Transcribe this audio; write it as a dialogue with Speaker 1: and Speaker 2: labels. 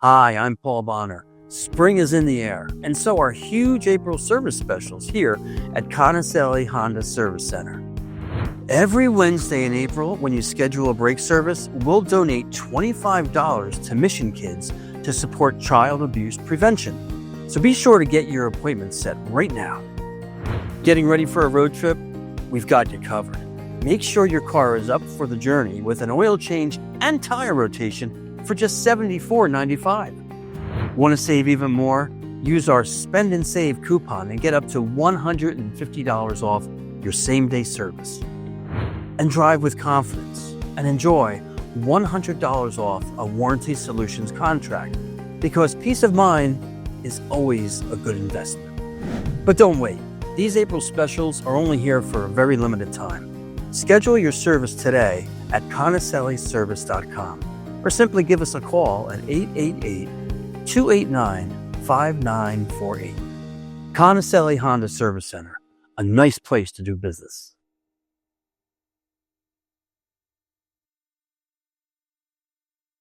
Speaker 1: Hi, I'm Paul Bonner. Spring is in the air, and so are huge April service specials here at Conicelli Honda Service Center. Every Wednesday in April, when you schedule a brake service, we'll donate $25 to Mission Kids to support child abuse prevention. So be sure to get your appointment set right now. Getting ready for a road trip? We've got you covered. Make sure your car is up for the journey with an oil change and tire rotation for just $74.95. Want to save even more? Use our Spend and Save coupon and get up to $150 off your same-day service. And drive with confidence and enjoy $100 off a Warranty Solutions contract, because peace of mind is always a good investment. But don't wait. These April specials are only here for a very limited time. Schedule your service today at conicelliservice.com or simply give us a call at 888-289-5948. Conicelli Honda Service Center, a nice place to do business.